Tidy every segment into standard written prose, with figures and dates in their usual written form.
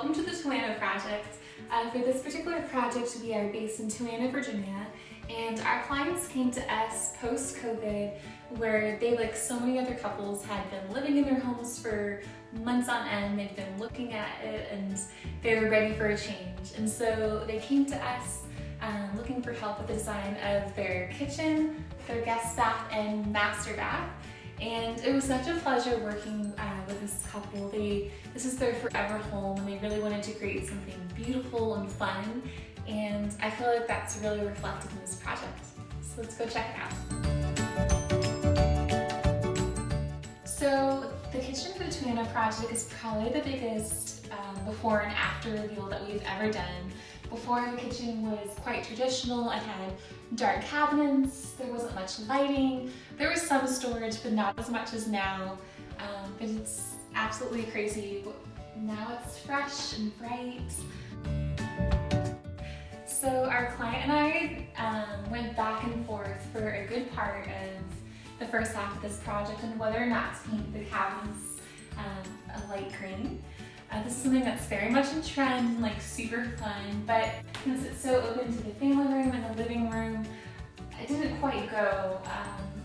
welcome to the Toano Project. For this particular project, we are based in Toano, Virginia, and our clients came to us post-COVID where they, like so many other couples, had been living in their homes for months on end. They'd been looking at it and they were ready for a change. And so they came to us looking for help with the design of their kitchen, their guest bath, and master bath. And it was such a pleasure working with this couple. This is their forever home, and they really wanted to create something beautiful and fun. And I feel like that's really reflected in this project. So let's go check it out. So the kitchen for the Toano Project is probably the biggest before and after reveal that we've ever done. Before, the kitchen was quite traditional. It had dark cabinets, there wasn't much lighting, there was some storage, but not as much as now. But it's absolutely crazy. Now it's fresh and bright. So our client and I went back and forth for a good part of the first half of this project on whether or not to paint the cabinets a light green. This is something that's very much in trend and like super fun, but since it's so open to the family room and the living room, it didn't quite go.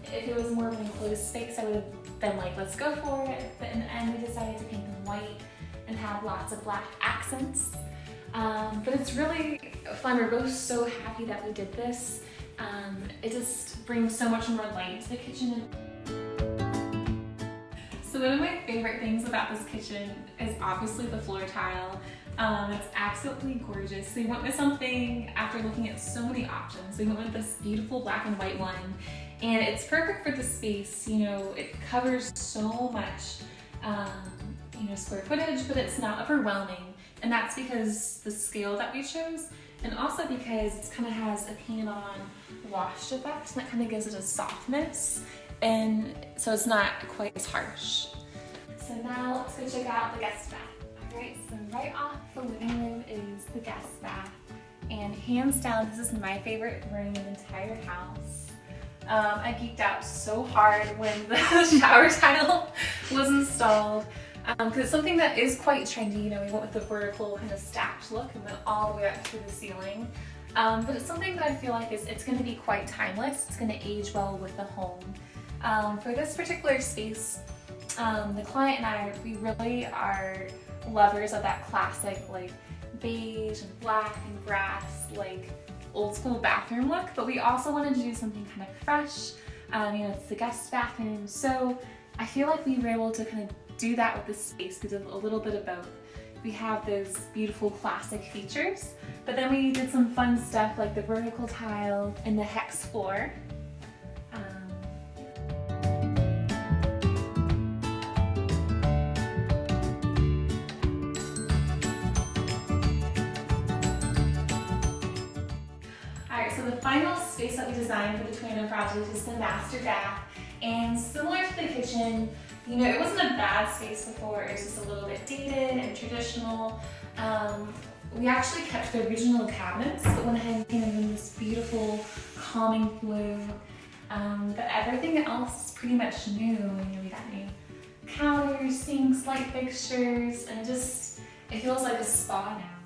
If it was more of an enclosed space, I would have been like, let's go for it. But in the end, we decided to paint them white and have lots of black accents. But it's really fun. We're both so happy that we did this. It just brings so much more light to the kitchen. So one of my favorite things about this kitchen is obviously the floor tile. It's absolutely gorgeous. So we went with something, after looking at so many options, we went with this beautiful black and white one. And it's perfect for the space. You know, it covers so much square footage, but it's not overwhelming. And that's because the scale that we chose, and also because it kind of has a paint-on washed effect, and that kind of gives it a softness. And so it's not quite as harsh. So now let's go check out the guest bath. Alright, so right off the living room is the guest bath. And hands down, this is my favorite room in the entire house. I geeked out so hard when the shower tile was installed. Because it's something that is quite trendy. You know, we went with the vertical kind of stacked look and went all the way up through the ceiling. But it's something that I feel like it's going to be quite timeless. It's going to age well with the home. For this particular space, the client and I, we really are lovers of that classic like beige and black and brass, like old school bathroom look, but we also wanted to do something kind of fresh. It's the guest bathroom, so I feel like we were able to kind of do that with this space because of a little bit of both. We have those beautiful classic features, but then we did some fun stuff like the vertical tile and the hex floor. Alright, so the final space that we designed for the Toano Project is the master bath. And similar to the kitchen, you know, it wasn't a bad space before, it was just a little bit dated and traditional. We actually kept the original cabinets, but went ahead and painted them this beautiful, calming blue. But everything else is pretty much new. You know, we got new counters, sinks, light fixtures, and it feels like a spa now.